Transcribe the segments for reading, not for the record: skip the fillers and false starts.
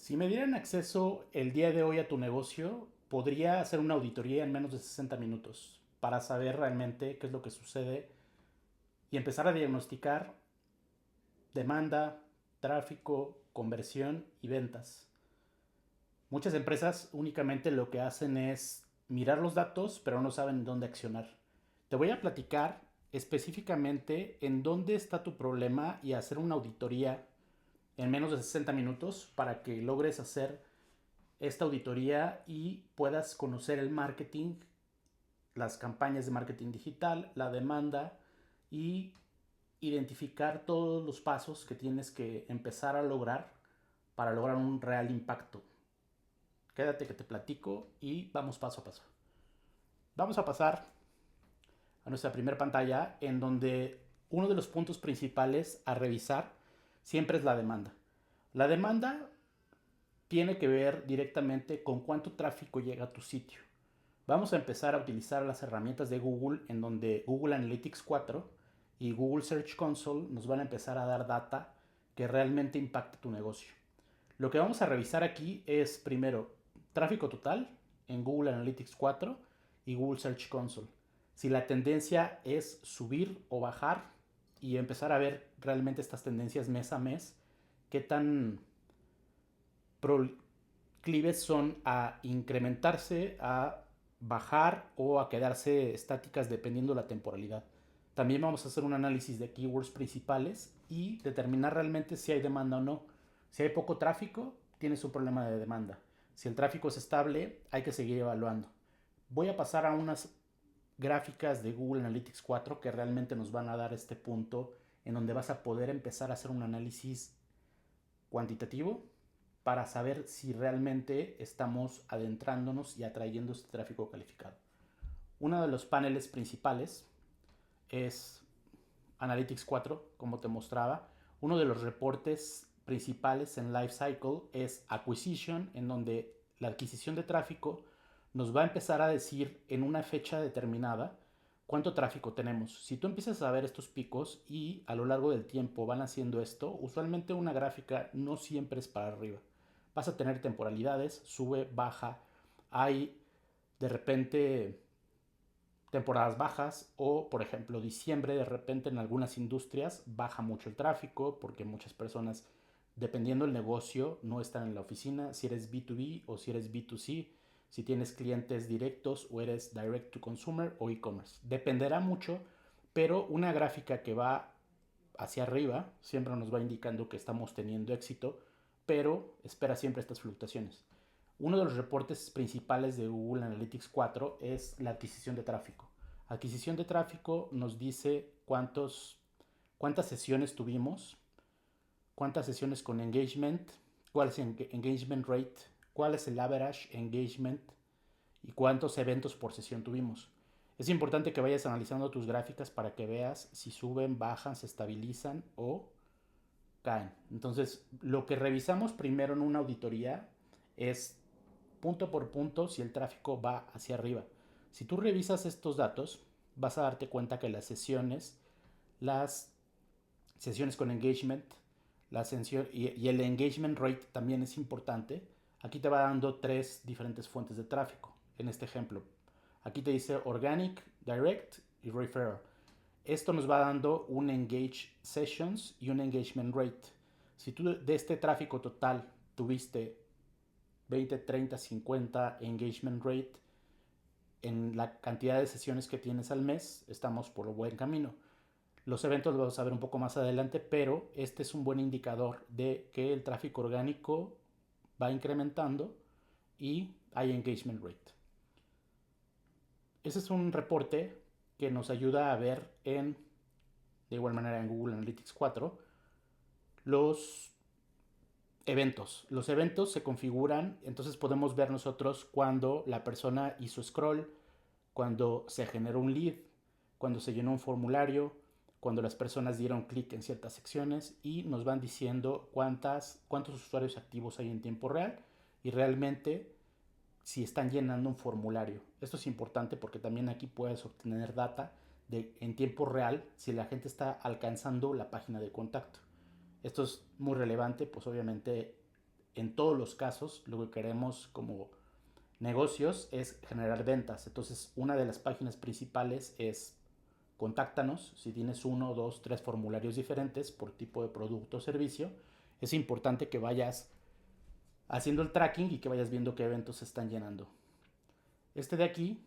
Si me dieran acceso el día de hoy a tu negocio, podría hacer una auditoría en menos de 60 minutos para saber realmente qué es lo que sucede y empezar a diagnosticar demanda, tráfico, conversión y ventas. Muchas empresas únicamente lo que hacen es mirar los datos, pero no saben dónde accionar. Te voy a platicar específicamente en dónde está tu problema y hacer una auditoría en menos de 60 minutos para que logres hacer esta auditoría y puedas conocer el marketing, las campañas de marketing digital, la demanda y identificar todos los pasos que tienes que empezar a lograr para lograr un real impacto. Quédate que te platico y vamos paso a paso. Vamos a pasar a nuestra primera pantalla en donde uno de los puntos principales a revisar siempre es la demanda. La demanda tiene que ver directamente con cuánto tráfico llega a tu sitio. Vamos a empezar a utilizar las herramientas de Google en donde Google Analytics 4 y Google Search Console nos van a empezar a dar data que realmente impacte tu negocio. Lo que vamos a revisar aquí es primero tráfico total en Google Analytics 4 y Google Search Console. Si la tendencia es subir o bajar y empezar a ver realmente estas tendencias mes a mes, qué tan proclives son a incrementarse, a bajar o a quedarse estáticas dependiendo de la temporalidad. También vamos a hacer un análisis de keywords principales y determinar realmente si hay demanda o no. Si hay poco tráfico, tienes un problema de demanda. Si el tráfico es estable, hay que seguir evaluando. Voy a pasar a unas gráficas de Google Analytics 4 que realmente nos van a dar este punto en donde vas a poder empezar a hacer un análisis cuantitativo para saber si realmente estamos adentrándonos y atrayendo este tráfico calificado. Uno de los paneles principales es Analytics 4, como te mostraba. Uno de los reportes principales en Lifecycle es Acquisition, en donde la adquisición de tráfico nos va a empezar a decir en una fecha determinada cuánto tráfico tenemos. Si tú empiezas a ver estos picos y a lo largo del tiempo van haciendo esto, usualmente una gráfica no siempre es para arriba. Vas a tener temporalidades, sube, baja, hay de repente temporadas bajas o, por ejemplo, diciembre de repente en algunas industrias baja mucho el tráfico porque muchas personas, dependiendo del negocio, no están en la oficina, si eres B2B o si eres B2C, si tienes clientes directos o eres direct to consumer o e-commerce. Dependerá mucho, pero una gráfica que va hacia arriba siempre nos va indicando que estamos teniendo éxito, pero espera siempre estas fluctuaciones. Uno de los reportes principales de Google Analytics 4 es la adquisición de tráfico. Adquisición de tráfico nos dice cuántas sesiones tuvimos, cuántas sesiones con engagement, cuál es el engagement rate, cuál es el average engagement y cuántos eventos por sesión tuvimos. Es importante que vayas analizando tus gráficas para que veas si suben, bajan, se estabilizan o caen. Entonces, lo que revisamos primero en una auditoría es punto por punto si el tráfico va hacia arriba. Si tú revisas estos datos, vas a darte cuenta que las sesiones con engagement, y el engagement rate también es importante. Aquí te va dando tres diferentes fuentes de tráfico. En este ejemplo, aquí te dice organic, direct y referral. Esto nos va dando un engage sessions y un engagement rate. Si tú de este tráfico total tuviste 20, 30, 50 engagement rate, en la cantidad de sesiones que tienes al mes, estamos por el buen camino. Los eventos los vamos a ver un poco más adelante, pero este es un buen indicador de que el tráfico orgánico va incrementando y hay engagement rate. Ese es un reporte que nos ayuda a ver de igual manera en Google Analytics 4, los eventos. Los eventos se configuran, entonces podemos ver nosotros cuando la persona hizo scroll, cuando se generó un lead, cuando se llenó un formulario, cuando las personas dieron clic en ciertas secciones y nos van diciendo cuántos usuarios activos hay en tiempo real y realmente si están llenando un formulario. Esto es importante porque también aquí puedes obtener data en tiempo real si la gente está alcanzando la página de contacto. Esto es muy relevante, pues obviamente en todos los casos, lo que queremos como negocios es generar ventas. Entonces, una de las páginas principales es contáctanos. Si tienes uno, dos, tres formularios diferentes por tipo de producto o servicio, es importante que vayas haciendo el tracking y que vayas viendo qué eventos se están llenando. Este de aquí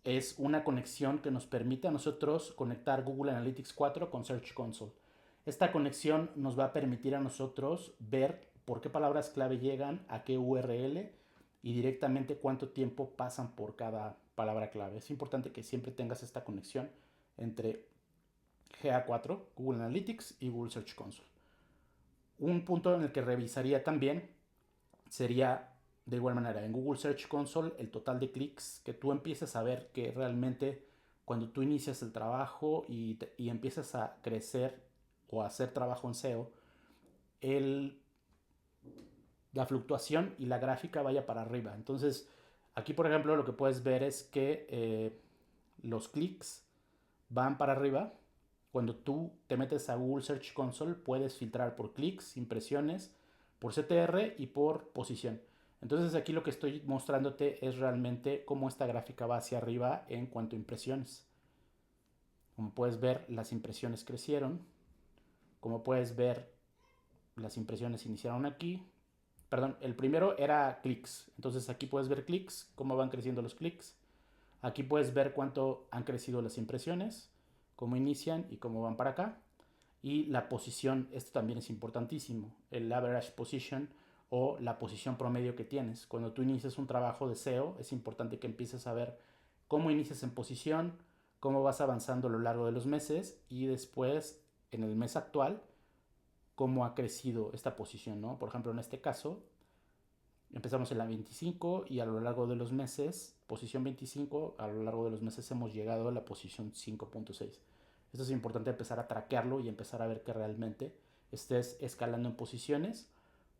es una conexión que nos permite a nosotros conectar Google Analytics 4 con Search Console. Esta conexión nos va a permitir a nosotros ver por qué palabras clave llegan, a qué URL y directamente cuánto tiempo pasan por cada palabra clave. Es importante que siempre tengas esta conexión entre GA4, Google Analytics y Google Search Console. Un punto en el que revisaría también sería de igual manera en Google Search Console el total de clics, que tú empieces a ver que realmente cuando tú inicias el trabajo y empiezas a crecer o a hacer trabajo en SEO, el, la fluctuación y la gráfica vaya para arriba. Entonces, aquí por ejemplo lo que puedes ver es que los clics van para arriba. Cuando tú te metes a Google Search Console puedes filtrar por clics, impresiones, por CTR y por posición. Entonces aquí lo que estoy mostrándote es realmente cómo esta gráfica va hacia arriba en cuanto a impresiones. Como puedes ver, las impresiones crecieron. Como puedes ver, las impresiones iniciaron aquí. Perdón, el primero era clics. Entonces aquí puedes ver clics, cómo van creciendo los clics. Aquí puedes ver cuánto han crecido las impresiones, cómo inician y cómo van para acá. Y la posición, esto también es importantísimo, el average position o la posición promedio que tienes. Cuando tú inicias un trabajo de SEO, es importante que empieces a ver cómo inicias en posición, cómo vas avanzando a lo largo de los meses y después, en el mes actual, cómo ha crecido esta posición, ¿no? Por ejemplo, en este caso, empezamos en la 25 y a lo largo de los meses, posición 25, a lo largo de los meses hemos llegado a la posición 5.6. Esto es importante empezar a traquearlo y empezar a ver que realmente estés escalando en posiciones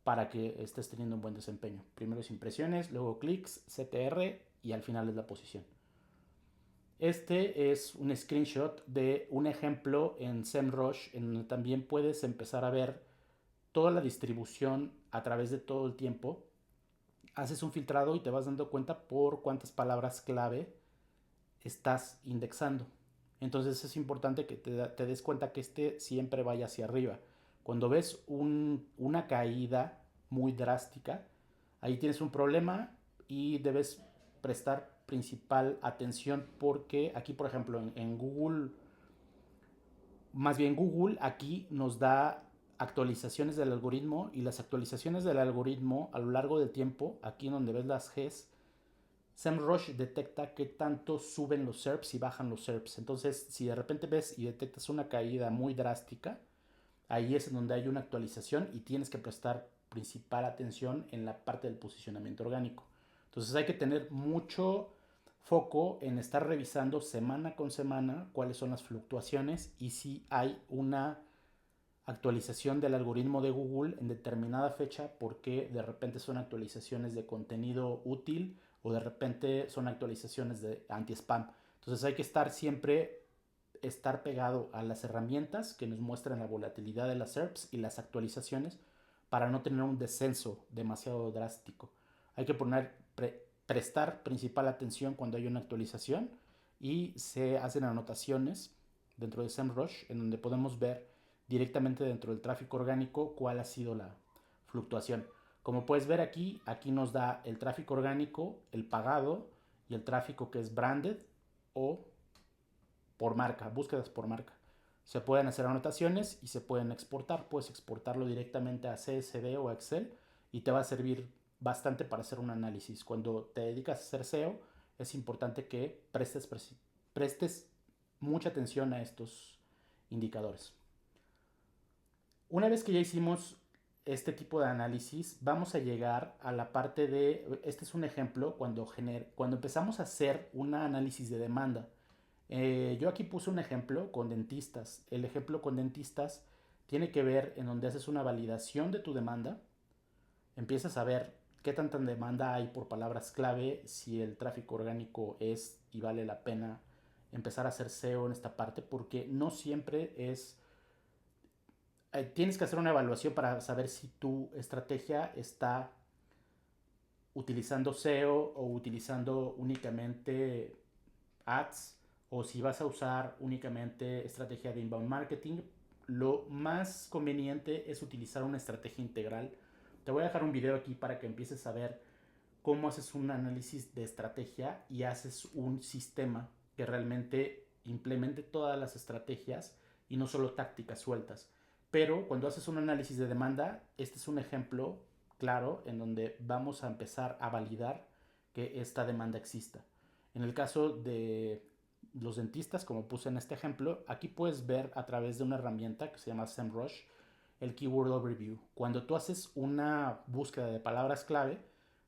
para que estés teniendo un buen desempeño. Primero es impresiones, luego clics, CTR y al final es la posición. Este es un screenshot de un ejemplo en SEMrush en donde también puedes empezar a ver toda la distribución a través de todo el tiempo. Haces un filtrado y te vas dando cuenta por cuántas palabras clave estás indexando. Entonces es importante que te des cuenta que este siempre vaya hacia arriba. Cuando ves una caída muy drástica, ahí tienes un problema y debes prestar principal atención porque aquí, por ejemplo, en Google, más bien Google aquí nos da actualizaciones del algoritmo y las actualizaciones del algoritmo a lo largo del tiempo, aquí en donde ves las Gs, SEMrush detecta qué tanto suben los SERPs y bajan los SERPs. Entonces, si de repente ves y detectas una caída muy drástica, ahí es en donde hay una actualización y tienes que prestar principal atención en la parte del posicionamiento orgánico. Entonces hay que tener mucho foco en estar revisando semana con semana cuáles son las fluctuaciones y si hay una actualización del algoritmo de Google en determinada fecha porque de repente son actualizaciones de contenido útil o de repente son actualizaciones de anti-spam. Entonces hay que estar siempre estar pegado a las herramientas que nos muestran la volatilidad de las SERPs y las actualizaciones para no tener un descenso demasiado drástico. Hay que prestar principal atención cuando hay una actualización y se hacen anotaciones dentro de SEMrush en donde podemos ver directamente dentro del tráfico orgánico cuál ha sido la fluctuación. Como puedes ver aquí, aquí nos da el tráfico orgánico, el pagado y el tráfico que es branded o por marca, búsquedas por marca. Se pueden hacer anotaciones y se pueden exportar. Puedes exportarlo directamente a CSV o a Excel y te va a servir bastante para hacer un análisis. Cuando te dedicas a hacer SEO, es importante que prestes mucha atención a estos indicadores. Una vez que ya hicimos este tipo de análisis, vamos a llegar a la parte de, este es un ejemplo, cuando empezamos a hacer un análisis de demanda. Yo aquí puse un ejemplo con dentistas. El ejemplo con dentistas tiene que ver en donde haces una validación de tu demanda, empiezas a ver qué tanta demanda hay por palabras clave, si el tráfico orgánico es y vale la pena empezar a hacer SEO en esta parte, porque no siempre es tienes que hacer una evaluación para saber si tu estrategia está utilizando SEO o utilizando únicamente ads, o si vas a usar únicamente estrategia de inbound marketing. Lo más conveniente es utilizar una estrategia integral. Te voy a dejar un video aquí para que empieces a ver cómo haces un análisis de estrategia y haces un sistema que realmente implemente todas las estrategias y no solo tácticas sueltas. Pero cuando haces un análisis de demanda, este es un ejemplo claro en donde vamos a empezar a validar que esta demanda exista. En el caso de los dentistas, como puse en este ejemplo, aquí puedes ver a través de una herramienta que se llama SEMrush el Keyword Overview. Cuando tú haces una búsqueda de palabras clave,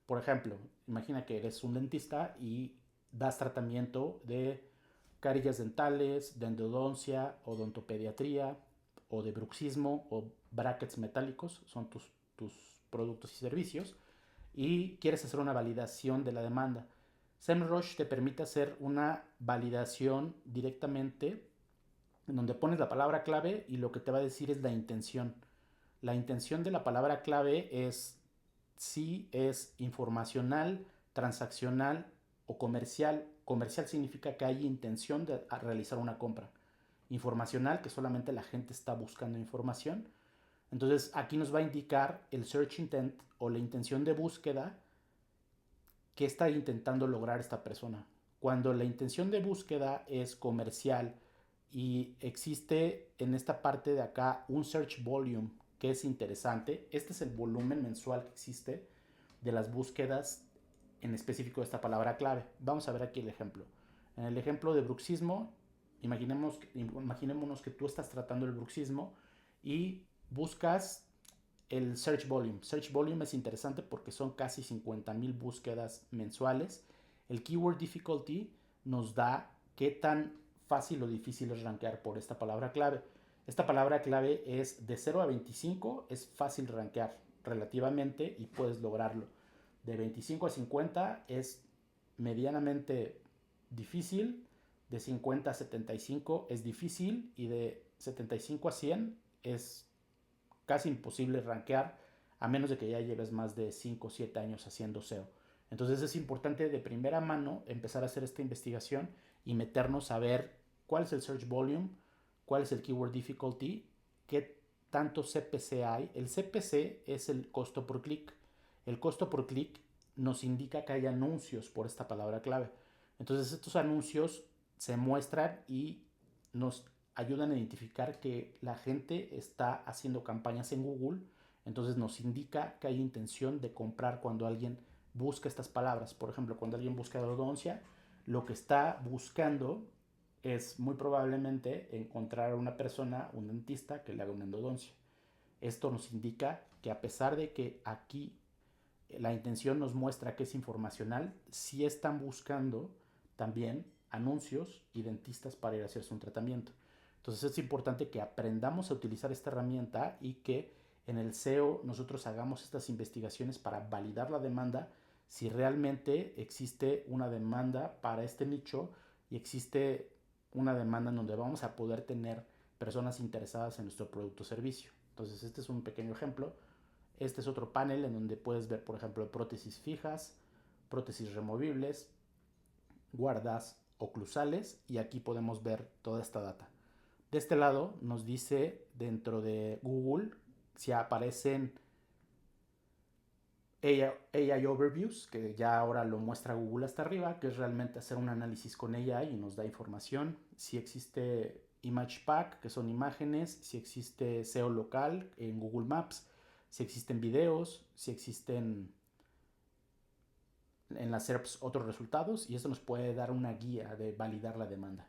por ejemplo, imagina que eres un dentista y das tratamiento de carillas dentales, de endodoncia, odontopediatría, o de bruxismo, o brackets metálicos, son tus productos y servicios, y quieres hacer una validación de la demanda. SEMrush te permite hacer una validación directamente en donde pones la palabra clave y lo que te va a decir es la intención. La intención de la palabra clave es si es informacional, transaccional o comercial. Comercial significa que hay intención de realizar una compra. Informacional, que solamente la gente está buscando información. Entonces aquí nos va a indicar el search intent o la intención de búsqueda que está intentando lograr esta persona. Cuando la intención de búsqueda es comercial y existe en esta parte de acá un search volume que es interesante, este es el volumen mensual que existe de las búsquedas en específico de esta palabra clave. Vamos a ver aquí el ejemplo. En el ejemplo de bruxismo, imaginémonos que tú estás tratando el bruxismo y buscas el search volume. Search volume es interesante porque son casi 50,000 búsquedas mensuales. El keyword difficulty nos da qué tan fácil o difícil es rankear por esta palabra clave. Esta palabra clave es de 0 a 25, es fácil rankear relativamente y puedes lograrlo. De 25 a 50 es medianamente difícil, de 50 a 75 es difícil y de 75 a 100 es casi imposible rankear a menos de que ya lleves más de 5 o 7 años haciendo SEO. Entonces es importante de primera mano empezar a hacer esta investigación y meternos a ver cuál es el search volume, cuál es el keyword difficulty, qué tanto CPC hay. El CPC es el costo por clic. El costo por clic nos indica que hay anuncios por esta palabra clave. Entonces estos anuncios se muestran y nos ayudan a identificar que la gente está haciendo campañas en Google, entonces nos indica que hay intención de comprar cuando alguien busca estas palabras. Por ejemplo, cuando alguien busca ortodoncia, lo que está buscando es muy probablemente encontrar a una persona, un dentista, que le haga una endodoncia. Esto nos indica que a pesar de que aquí la intención nos muestra que es informacional, sí están buscando también anuncios y dentistas para ir a hacerse un tratamiento. Entonces es importante que aprendamos a utilizar esta herramienta y que en el SEO nosotros hagamos estas investigaciones para validar la demanda, si realmente existe una demanda para este nicho y existe una demanda en donde vamos a poder tener personas interesadas en nuestro producto o servicio. Entonces este es un pequeño ejemplo. Este es otro panel en donde puedes ver, por ejemplo, prótesis fijas, prótesis removibles, guardas oclusales, y aquí podemos ver toda esta data. De este lado nos dice dentro de Google si aparecen AI Overviews, que ya ahora lo muestra Google hasta arriba, que es realmente hacer un análisis con AI y nos da información. Si existe Image Pack, que son imágenes, si existe SEO local en Google Maps, si existen videos, si existen en las SERPs otros resultados, y esto nos puede dar una guía de validar la demanda.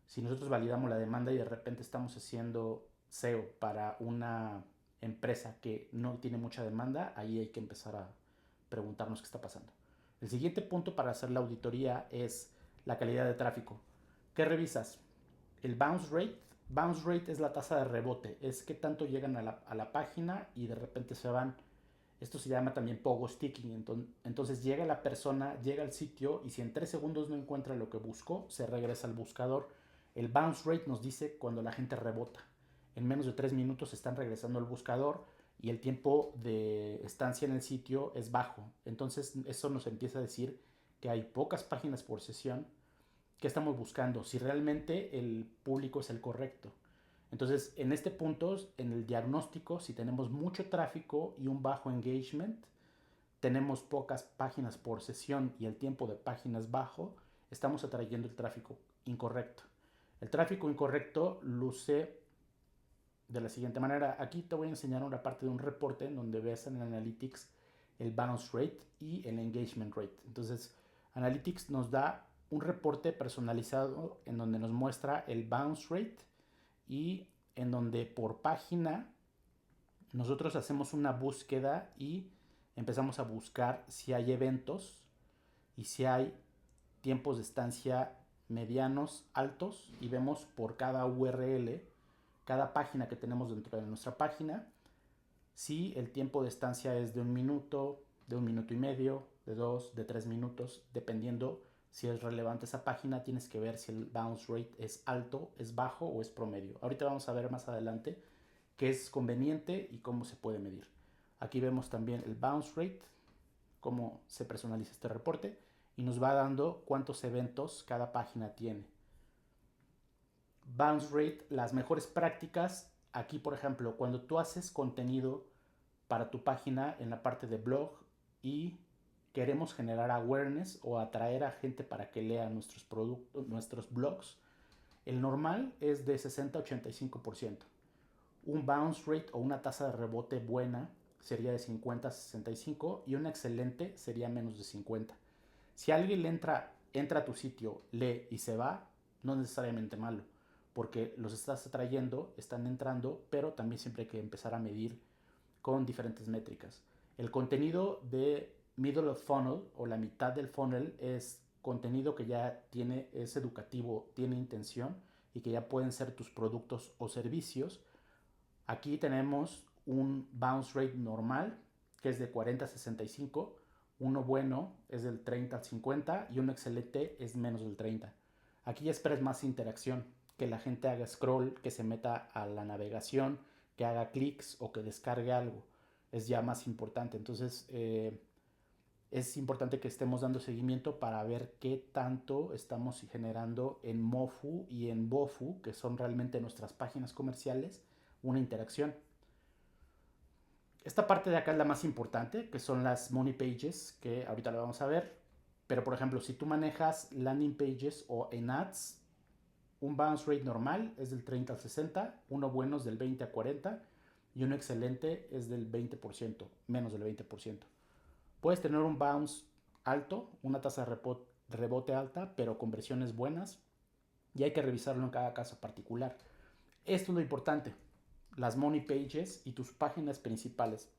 Si nosotros validamos la demanda y de repente estamos haciendo SEO para una empresa que no tiene mucha demanda, ahí hay que empezar a preguntarnos qué está pasando. El siguiente punto para hacer la auditoría es la calidad de tráfico. ¿Qué revisas? El bounce rate. Bounce rate es la tasa de rebote, es qué tanto llegan a la página y de repente se van. Esto se llama también pogo sticking. Entonces llega la persona, llega al sitio y si en 3 segundos no encuentra lo que buscó, se regresa al buscador. El bounce rate nos dice cuando la gente rebota. en menos de 3 minutos están regresando al buscador y el tiempo de estancia en el sitio es bajo. Entonces eso nos empieza a decir que hay pocas páginas por sesión. ¿Qué estamos buscando? Si realmente el público es el correcto. Entonces, en este punto, en el diagnóstico, si tenemos mucho tráfico y un bajo engagement, tenemos pocas páginas por sesión y el tiempo de páginas bajo, estamos atrayendo el tráfico incorrecto. El tráfico incorrecto luce de la siguiente manera. Aquí te voy a enseñar una parte de un reporte en donde ves en Analytics el bounce rate y el engagement rate. Entonces, Analytics nos da un reporte personalizado en donde nos muestra el bounce rate y en donde por página nosotros hacemos una búsqueda y empezamos a buscar si hay eventos y si hay tiempos de estancia medianos, altos, y vemos por cada URL, cada página que tenemos dentro de nuestra página, si el tiempo de estancia es de 1 minuto, de 1 minuto y medio, de 2, de 3 minutos, dependiendo si es relevante esa página, tienes que ver si el bounce rate es alto, es bajo o es promedio. Ahorita vamos a ver más adelante qué es conveniente y cómo se puede medir. Aquí vemos también el bounce rate, cómo se personaliza este reporte y nos va dando cuántos eventos cada página tiene. Bounce rate, las mejores prácticas. Aquí, por ejemplo, cuando tú haces contenido para tu página en la parte de blog y queremos generar awareness o atraer a gente para que lea nuestros productos, nuestros blogs, el normal es de 60-85%. Un bounce rate o una tasa de rebote buena sería de 50-65 y una excelente sería menos de 50. Si alguien entra a tu sitio, lee y se va, no es necesariamente malo, porque los estás atrayendo, están entrando, pero también siempre hay que empezar a medir con diferentes métricas. El contenido de middle of funnel o la mitad del funnel es contenido que ya es educativo, tiene intención y que ya pueden ser tus productos o servicios. Aquí tenemos un bounce rate normal que es de 40-65, uno bueno es del 30-50 y uno excelente es menos del 30. Aquí ya esperas más interacción, que la gente haga scroll, que se meta a la navegación, que haga clics o que descargue algo. Es ya más importante. Entonces, es importante que estemos dando seguimiento para ver qué tanto estamos generando en Mofu y en Bofu, que son realmente nuestras páginas comerciales, una interacción. Esta parte de acá es la más importante, que son las money pages, que ahorita lo vamos a ver. Pero, por ejemplo, si tú manejas landing pages o en ads, un bounce rate normal es del 30-60, uno bueno es del 20-40 y uno excelente es del 20%, menos del 20%. Puedes tener un bounce alto, una tasa de rebote alta, pero conversiones buenas y hay que revisarlo en cada caso particular. Esto es lo importante, las money pages y tus páginas principales.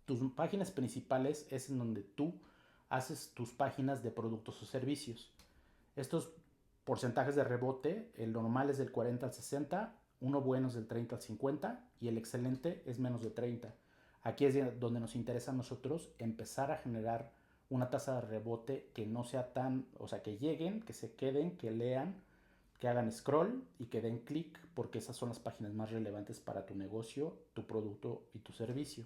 Tus páginas principales es en donde tú haces tus páginas de productos o servicios. Estos porcentajes de rebote, el normal es del 40-60, uno bueno es del 30-50 y el excelente es menos de 30. Aquí es donde nos interesa a nosotros empezar a generar una tasa de rebote que no sea tan, o sea, que lleguen, que se queden, que lean, que hagan scroll y que den clic, porque esas son las páginas más relevantes para tu negocio, tu producto y tu servicio.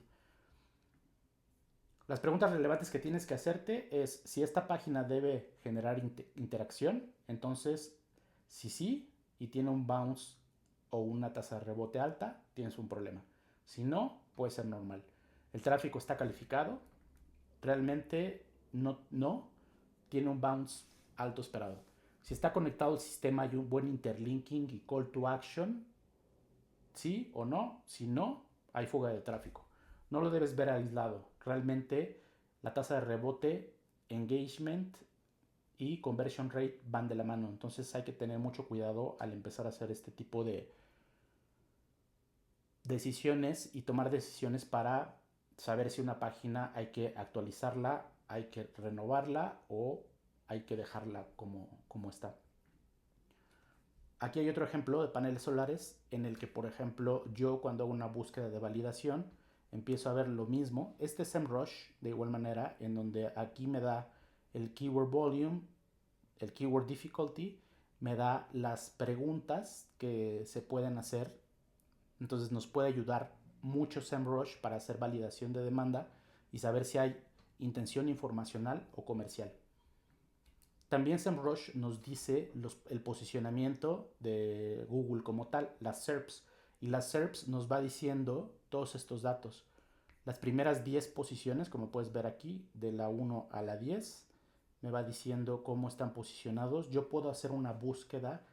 Las preguntas relevantes que tienes que hacerte es si esta página debe generar interacción. Entonces, si sí y tiene un bounce o una tasa de rebote alta, tienes un problema. Si no, puede ser normal. El tráfico está calificado, realmente no tiene un bounce alto esperado. Si está conectado al sistema y un buen interlinking y call to action, sí o no. Si no, hay fuga de tráfico. No lo debes ver aislado. Realmente la tasa de rebote, engagement y conversion rate van de la mano. Entonces hay que tener mucho cuidado al empezar a hacer este tipo de decisiones y tomar decisiones para saber si una página hay que actualizarla, hay que renovarla o hay que dejarla como está. Aquí hay otro ejemplo de paneles solares en el que, por ejemplo, yo cuando hago una búsqueda de validación empiezo a ver lo mismo. Este es SEMrush de igual manera, en donde aquí me da el keyword volume, el keyword difficulty, me da las preguntas que se pueden hacer Entonces nos puede ayudar mucho SEMrush para hacer validación de demanda y saber si hay intención informacional o comercial. También SEMrush nos dice el posicionamiento de Google como tal, las SERPs. Y las SERPs nos va diciendo todos estos datos. Las primeras 10 posiciones, como puedes ver aquí, de la 1 a la 10, me va diciendo cómo están posicionados. Yo puedo hacer una búsqueda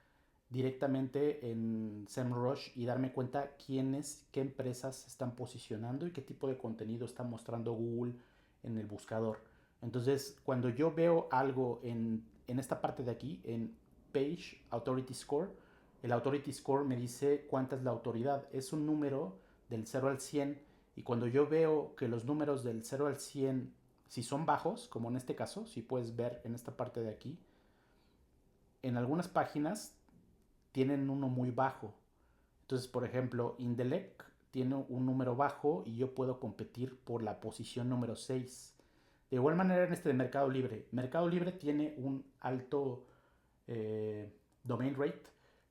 directamente en SEMrush y darme cuenta quiénes, qué empresas están posicionando y qué tipo de contenido está mostrando Google en el buscador. Entonces, cuando yo veo algo en esta parte de aquí, en Page Authority Score, el Authority Score me dice cuánta es la autoridad. Es un número del 0 al 100 y cuando yo veo que los números del 0 al 100, si son bajos, como en este caso, si puedes ver en esta parte de aquí, en algunas páginas tienen uno muy bajo. Entonces, por ejemplo, Indelec tiene un número bajo y yo puedo competir por la posición número 6. De igual manera en este de Mercado Libre. Mercado Libre tiene un alto domain rate,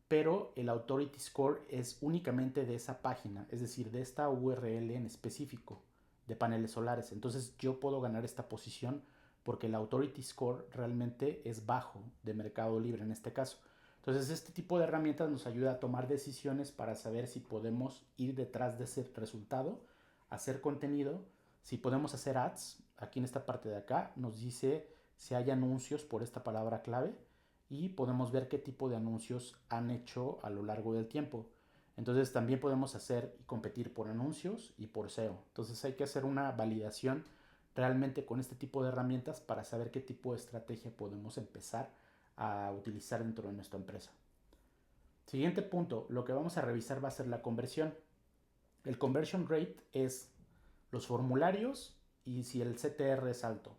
pero el authority score es únicamente de esa página, es decir, de esta URL en específico de paneles solares. Entonces yo puedo ganar esta posición porque el authority score realmente es bajo de Mercado Libre en este caso. Entonces este tipo de herramientas nos ayuda a tomar decisiones para saber si podemos ir detrás de ese resultado, hacer contenido, si podemos hacer ads. Aquí en esta parte de acá nos dice si hay anuncios por esta palabra clave y podemos ver qué tipo de anuncios han hecho a lo largo del tiempo. Entonces también podemos hacer y competir por anuncios y por SEO. Entonces hay que hacer una validación realmente con este tipo de herramientas para saber qué tipo de estrategia podemos empezar a utilizar dentro de nuestra empresa. Siguiente punto, lo que vamos a revisar va a ser la conversión. El conversion rate es los formularios y si el CTR es alto.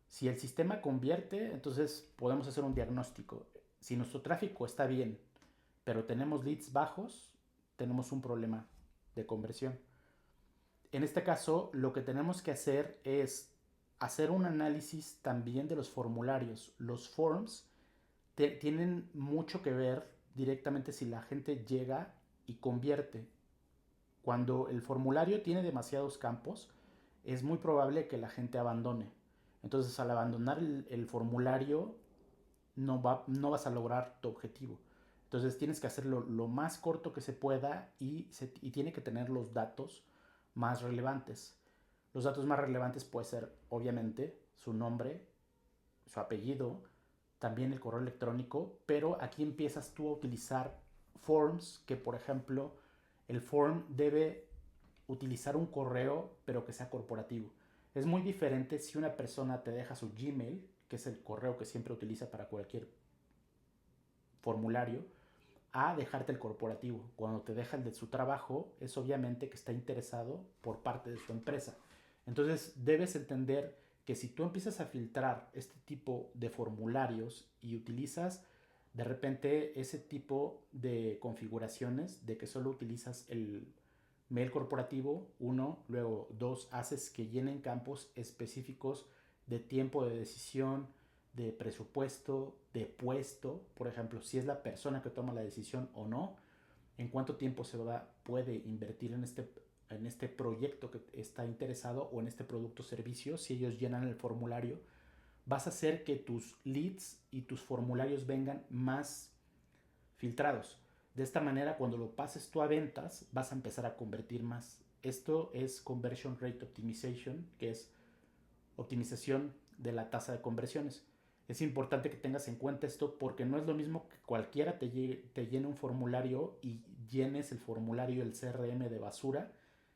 Si el sistema convierte, entonces podemos hacer un diagnóstico. Si nuestro tráfico está bien, pero tenemos leads bajos, tenemos un problema de conversión. En este caso, lo que tenemos que hacer es hacer un análisis también de los formularios. Los forms tienen mucho que ver directamente si la gente llega y convierte. Cuando el formulario tiene demasiados campos, es muy probable que la gente abandone. Entonces, al abandonar el formulario, no vas a lograr tu objetivo. Entonces, tienes que hacerlo lo más corto que se pueda y tiene que tener los datos más relevantes. Los datos más relevantes puede ser, obviamente, su nombre, su apellido, también el correo electrónico, pero aquí empiezas tú a utilizar forms que, por ejemplo, el form debe utilizar un correo, pero que sea corporativo. Es muy diferente si una persona te deja su Gmail, que es el correo que siempre utiliza para cualquier formulario, a dejarte el corporativo. Cuando te deja el de su trabajo, es obviamente que está interesado por parte de su empresa. Entonces debes entender que si tú empiezas a filtrar este tipo de formularios y utilizas de repente ese tipo de configuraciones de que solo utilizas el mail corporativo, uno, luego dos, haces que llenen campos específicos de tiempo de decisión, de presupuesto, de puesto, por ejemplo, si es la persona que toma la decisión o no, en cuánto tiempo puede invertir en este proyecto que está interesado o en este producto o servicio, si ellos llenan el formulario, vas a hacer que tus leads y tus formularios vengan más filtrados. De esta manera, cuando lo pases tú a ventas, vas a empezar a convertir más. Esto es Conversion Rate Optimization, que es optimización de la tasa de conversiones. Es importante que tengas en cuenta esto porque no es lo mismo que cualquiera te llene un formulario y llenes el formulario del CRM de basura.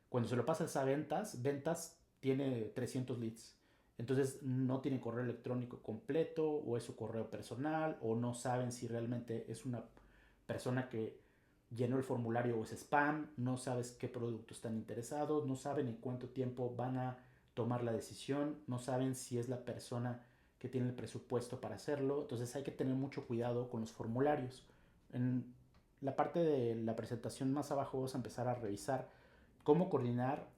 Cuando se lo pasas a ventas, ventas tiene 300 leads. Entonces no tienen correo electrónico completo o es su correo personal o no saben si realmente es una persona que llenó el formulario o es spam, no sabes qué producto están interesados, no saben en cuánto tiempo van a tomar la decisión, no saben si es la persona que tiene el presupuesto para hacerlo. Entonces hay que tener mucho cuidado con los formularios. En la parte de la presentación más abajo vamos a empezar a revisar cómo coordinar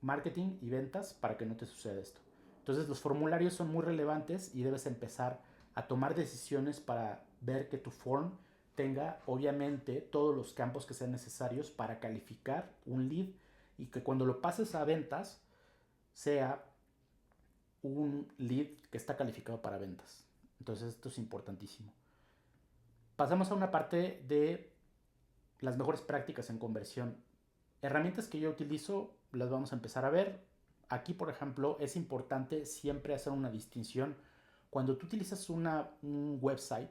marketing y ventas para que no te suceda esto. Entonces los formularios son muy relevantes y debes empezar a tomar decisiones para ver que tu form tenga obviamente todos los campos que sean necesarios para calificar un lead y que cuando lo pases a ventas sea un lead que está calificado para ventas. Entonces esto es importantísimo. Pasamos a una parte de las mejores prácticas en conversión. Herramientas que yo utilizo las vamos a empezar a ver. Aquí, por ejemplo, es importante siempre hacer una distinción. Cuando tú utilizas un website,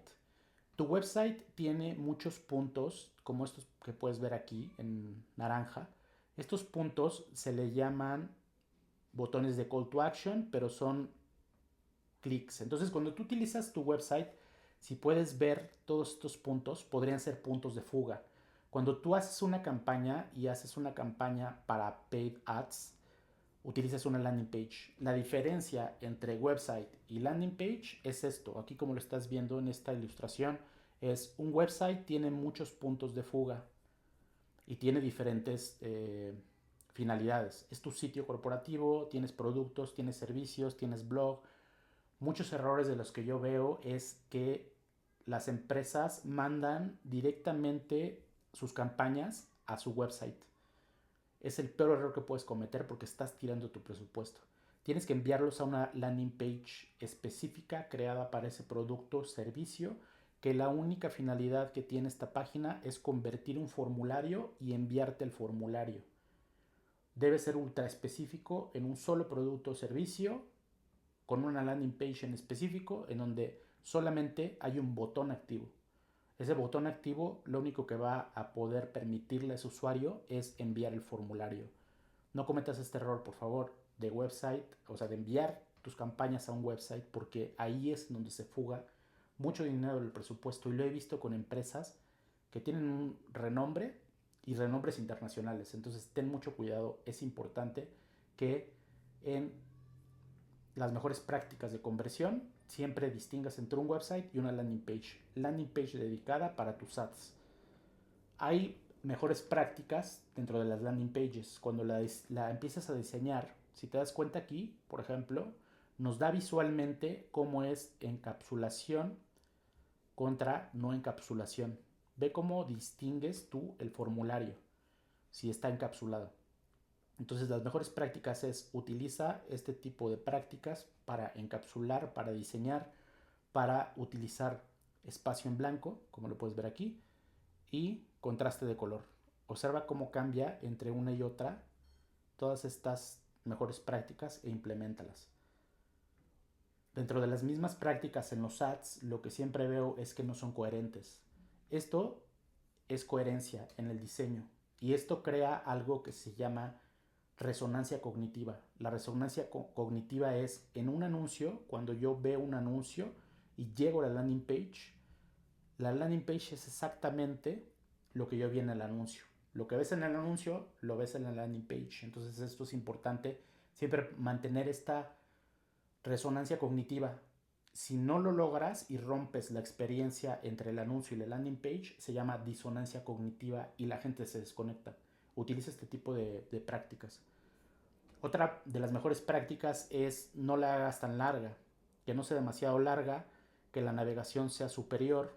tu website tiene muchos puntos, como estos que puedes ver aquí en naranja. Estos puntos se le llaman botones de call to action, pero son clics. Entonces, cuando tú utilizas tu website, si puedes ver todos estos puntos, podrían ser puntos de fuga. Cuando tú haces una campaña y haces una campaña para paid ads, utilizas una landing page. La diferencia entre website y landing page es esto. Aquí como lo estás viendo en esta ilustración, es un website tiene muchos puntos de fuga y tiene diferentes finalidades. Es tu sitio corporativo, tienes productos, tienes servicios, tienes blog. Muchos errores de los que yo veo es que las empresas mandan directamente sus campañas a su website. Es el peor error que puedes cometer porque estás tirando tu presupuesto. Tienes que enviarlos a una landing page específica creada para ese producto o servicio, que la única finalidad que tiene esta página es convertir un formulario y enviarte el formulario. Debe ser ultra específico en un solo producto o servicio, con una landing page en específico en donde solamente hay un botón activo. Ese botón activo lo único que va a poder permitirle a ese usuario es enviar el formulario. No cometas este error, por favor, de website, o sea, de enviar tus campañas a un website, porque ahí es donde se fuga mucho dinero del presupuesto, y lo he visto con empresas que tienen un renombre y renombres internacionales. Entonces ten mucho cuidado. Es importante que en las mejores prácticas de conversión siempre distingas entre un website y una landing page. Landing page dedicada para tus ads. Hay mejores prácticas dentro de las landing pages. Cuando la empiezas a diseñar, si te das cuenta aquí, por ejemplo, nos da visualmente cómo es encapsulación contra no encapsulación. Ve cómo distingues tú el formulario si está encapsulado. Entonces las mejores prácticas es utiliza este tipo de prácticas para encapsular, para diseñar, para utilizar espacio en blanco, como lo puedes ver aquí, y contraste de color. Observa cómo cambia entre una y otra todas estas mejores prácticas e implementalas. Dentro de las mismas prácticas en los ads, lo que siempre veo es que no son coherentes. Esto es coherencia en el diseño, y esto crea algo que se llama resonancia cognitiva. La resonancia cognitiva es en un anuncio, cuando yo veo un anuncio y llego a la landing page es exactamente lo que yo vi en el anuncio. Lo que ves en el anuncio, lo ves en la landing page. Entonces esto es importante, siempre mantener esta resonancia cognitiva. Si no lo logras y rompes la experiencia entre el anuncio y la landing page, se llama disonancia cognitiva y la gente se desconecta. Utiliza este tipo de prácticas. Otra de las mejores prácticas es no la hagas tan larga, que no sea demasiado larga, que la navegación sea superior,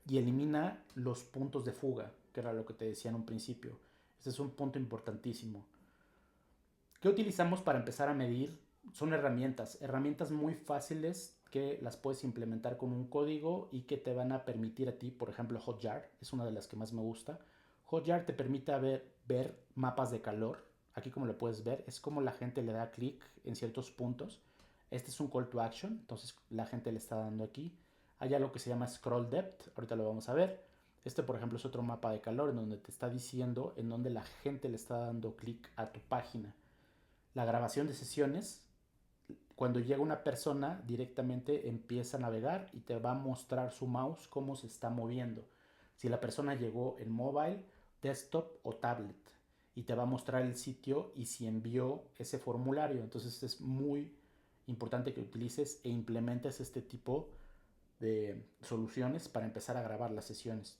y elimina los puntos de fuga, que era lo que te decía en un principio. Este es un punto importantísimo. ¿Qué utilizamos para empezar a medir? Son herramientas muy fáciles que las puedes implementar con un código y que te van a permitir a ti, por ejemplo, Hotjar es una de las que más me gusta. Hotjar te permite ver mapas de calor. Aquí como lo puedes ver, es como la gente le da clic en ciertos puntos. Este es un call to action, entonces la gente le está dando aquí. Hay algo que se llama scroll depth, ahorita lo vamos a ver. Este, por ejemplo, es otro mapa de calor en donde te está diciendo en donde la gente le está dando clic a tu página. La grabación de sesiones, cuando llega una persona directamente empieza a navegar y te va a mostrar su mouse cómo se está moviendo. Si la persona llegó en mobile, desktop o tablet, y te va a mostrar el sitio y si envió ese formulario. Entonces es muy importante que utilices e implementes este tipo de soluciones para empezar a grabar las sesiones.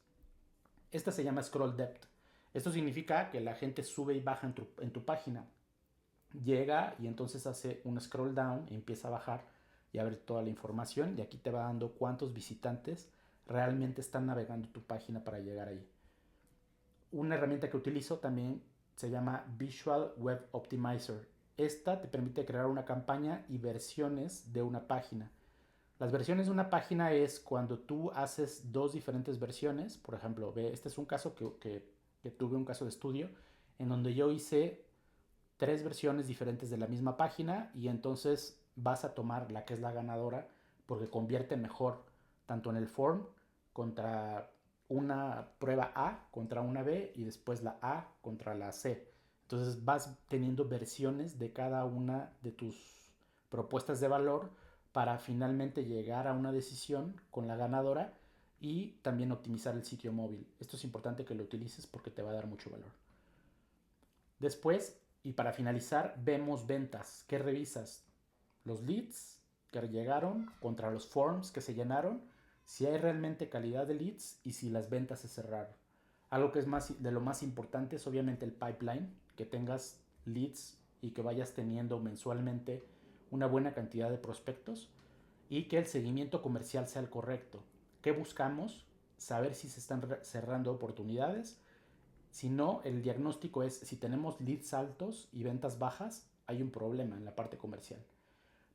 Esta se llama scroll depth. Esto significa que la gente sube y baja en tu página. Llega y entonces hace un scroll down y empieza a bajar y a ver toda la información, y aquí te va dando cuántos visitantes realmente están navegando tu página para llegar ahí. Una herramienta que utilizo también se llama Visual Web Optimizer. Esta te permite crear una campaña y versiones de una página. Las versiones de una página es cuando tú haces dos diferentes versiones. Por ejemplo, este es un caso que tuve un caso de estudio en donde yo hice tres versiones diferentes de la misma página y entonces vas a tomar la que es la ganadora porque convierte mejor tanto en el form contra una prueba A contra una B y después la A contra la C. Entonces vas teniendo versiones de cada una de tus propuestas de valor para finalmente llegar a una decisión con la ganadora y también optimizar el sitio móvil. Esto es importante que lo utilices porque te va a dar mucho valor. Después, y para finalizar, vemos ventas. ¿Qué revisas? Los leads que llegaron contra los forms que se llenaron, si hay realmente calidad de leads y si las ventas se cerraron. Algo que es de lo más importante es obviamente el pipeline, que tengas leads y que vayas teniendo mensualmente una buena cantidad de prospectos y que el seguimiento comercial sea el correcto. ¿Qué buscamos? Saber si se están cerrando oportunidades. Si no, el diagnóstico es si tenemos leads altos y ventas bajas, hay un problema en la parte comercial.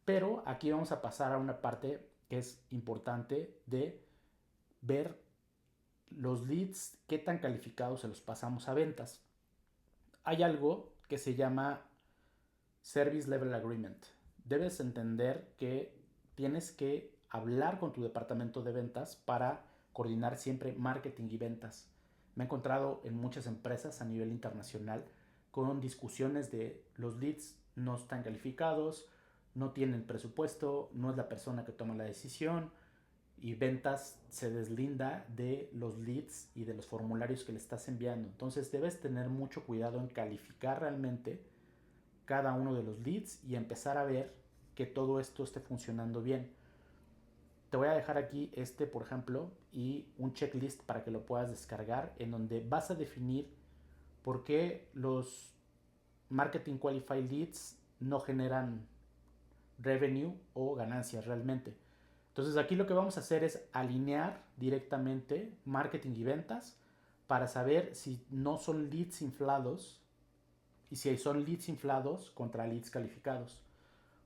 Pero aquí vamos a pasar a una parte que es importante de ver los leads, qué tan calificados se los pasamos a ventas. Hay algo que se llama Service Level Agreement. Debes entender que tienes que hablar con tu departamento de ventas para coordinar siempre marketing y ventas. Me he encontrado en muchas empresas a nivel internacional con discusiones de los leads no están calificados, no tienen presupuesto, no es la persona que toma la decisión y ventas se deslinda de los leads y de los formularios que le estás enviando. Entonces debes tener mucho cuidado en calificar realmente cada uno de los leads y empezar a ver que todo esto esté funcionando bien. Te voy a dejar aquí por ejemplo, y un checklist para que lo puedas descargar en donde vas a definir por qué los Marketing Qualified Leads no generan revenue o ganancias realmente. Entonces aquí lo que vamos a hacer es alinear directamente marketing y ventas para saber si no son leads inflados y si son leads inflados contra leads calificados.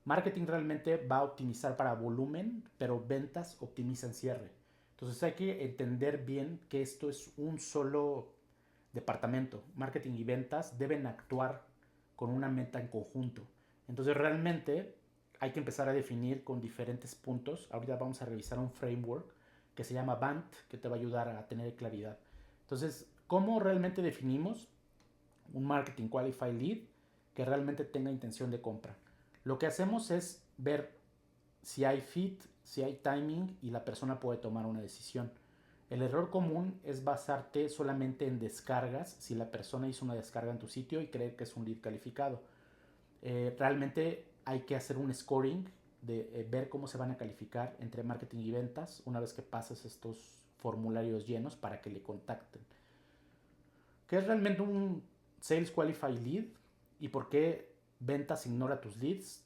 Marketing realmente va a optimizar para volumen, pero ventas optimizan cierre. Entonces hay que entender bien que esto es un solo departamento. Marketing y ventas deben actuar con una meta en conjunto. Entonces realmente hay que empezar a definir con diferentes puntos. Ahorita vamos a revisar un framework que se llama BANT, que te va a ayudar a tener claridad. Entonces, ¿cómo realmente definimos un Marketing Qualified Lead que realmente tenga intención de compra? Lo que hacemos es ver si hay fit, si hay timing y la persona puede tomar una decisión. El error común es basarte solamente en descargas, si la persona hizo una descarga en tu sitio y cree que es un lead calificado. Realmente hay que hacer un scoring de ver cómo se van a calificar entre marketing y ventas una vez que pases estos formularios llenos para que le contacten. ¿Qué es realmente un Sales Qualified Lead y por qué ventas ignora tus leads?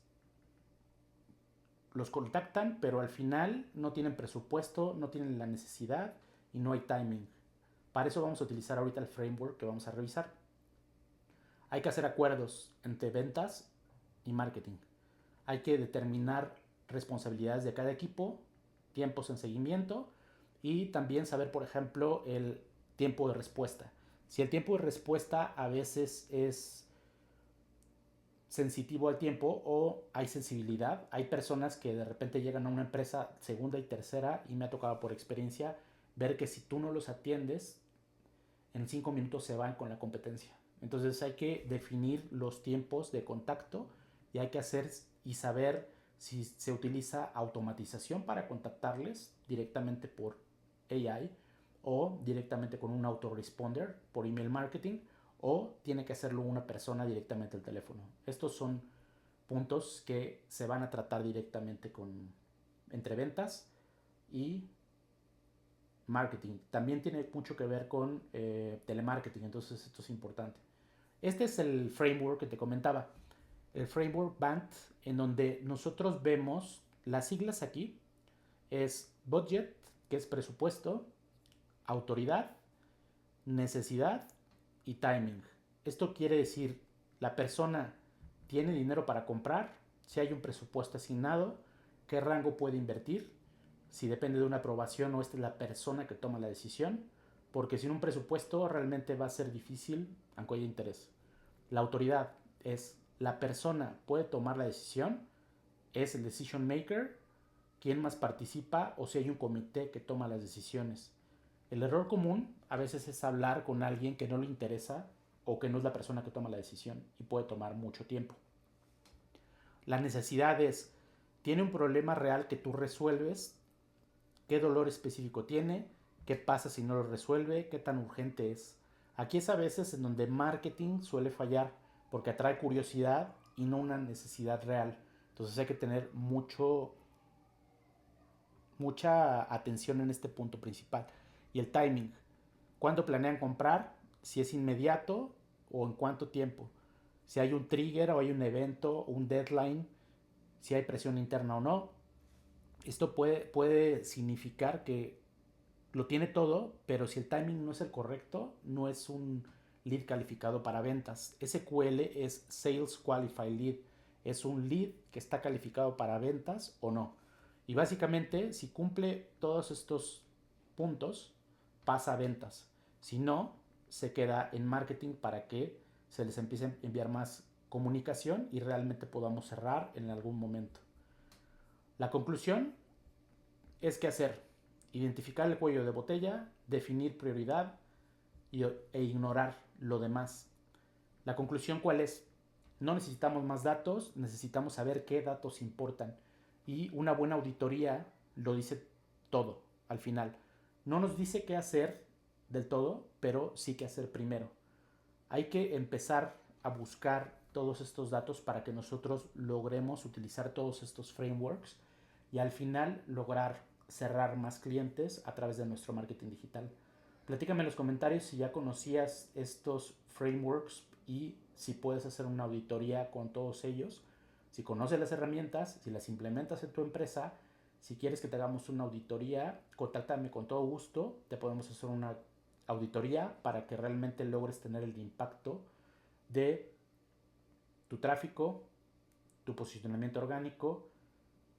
Los contactan, pero al final no tienen presupuesto, no tienen la necesidad y no hay timing. Para eso vamos a utilizar ahorita el framework que vamos a revisar. Hay que hacer acuerdos entre ventas y marketing. Hay que determinar responsabilidades de cada equipo, tiempos en seguimiento y también saber, por ejemplo, el tiempo de respuesta. Si el tiempo de respuesta a veces es sensitivo al tiempo o hay sensibilidad. Hay personas que de repente llegan a una empresa segunda y tercera y me ha tocado por experiencia ver que si tú no los atiendes, en 5 minutos se van con la competencia. Entonces hay que definir los tiempos de contacto y hay que hacer y saber si se utiliza automatización para contactarles directamente por AI o directamente con un autoresponder por email marketing o tiene que hacerlo una persona directamente al teléfono. Estos son puntos que se van a tratar directamente entre ventas y marketing. También tiene mucho que ver con telemarketing, entonces esto es importante. Este es el framework que te comentaba, el framework BANT, en donde nosotros vemos las siglas aquí, es Budget, que es presupuesto, autoridad, necesidad y timing. Esto quiere decir, la persona tiene dinero para comprar, si hay un presupuesto asignado, qué rango puede invertir, si depende de una aprobación o esta es la persona que toma la decisión, porque sin un presupuesto realmente va a ser difícil, aunque haya interés. La autoridad es la persona puede tomar la decisión, es el decision maker, quién más participa o si hay un comité que toma las decisiones. El error común a veces es hablar con alguien que no le interesa o que no es la persona que toma la decisión y puede tomar mucho tiempo. La necesidad es, tiene un problema real que tú resuelves, qué dolor específico tiene, qué pasa si no lo resuelve, qué tan urgente es. Aquí es a veces en donde marketing suele fallar porque atrae curiosidad y no una necesidad real. Entonces hay que tener mucha atención en este punto principal. Y el timing. ¿Cuándo planean comprar? Si es inmediato o en cuánto tiempo. Si hay un trigger o hay un evento, un deadline, si hay presión interna o no. Esto puede significar que lo tiene todo, pero si el timing no es el correcto, no es un lead calificado para ventas. SQL es Sales Qualified Lead. Es un lead que está calificado para ventas o no. Y básicamente, si cumple todos estos puntos, pasa a ventas. Si no, se queda en marketing para que se les empiece a enviar más comunicación y realmente podamos cerrar en algún momento. La conclusión es qué hacer. Identificar el cuello de botella, definir prioridad e ignorar lo demás. La conclusión cuál es? No necesitamos más datos, necesitamos saber qué datos importan. Y una buena auditoría lo dice todo al final. No nos dice qué hacer del todo, pero sí qué hacer primero. Hay que empezar a buscar todos estos datos para que nosotros logremos utilizar todos estos frameworks y al final lograr cerrar más clientes a través de nuestro marketing digital. Platícame en los comentarios si ya conocías estos frameworks y si puedes hacer una auditoría con todos ellos, si conoces las herramientas, si las implementas en tu empresa, si quieres que te hagamos una auditoría, contáctame con todo gusto, te podemos hacer una auditoría para que realmente logres tener el impacto de tu tráfico, tu posicionamiento orgánico,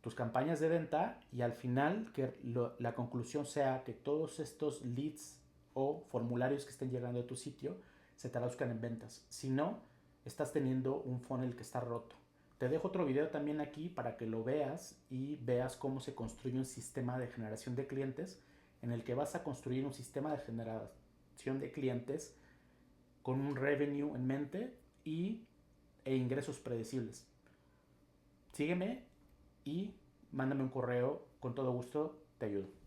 tus campañas de venta y al final que la conclusión sea que todos estos leads o formularios que estén llegando a tu sitio se traduzcan en ventas. Si no, estás teniendo un funnel que está roto. Te dejo otro video también aquí para que lo veas y veas cómo se construye un sistema de generación de clientes en el que vas a construir un sistema de generación de clientes con un revenue en mente e ingresos predecibles. Sígueme y mándame un correo, con todo gusto te ayudo.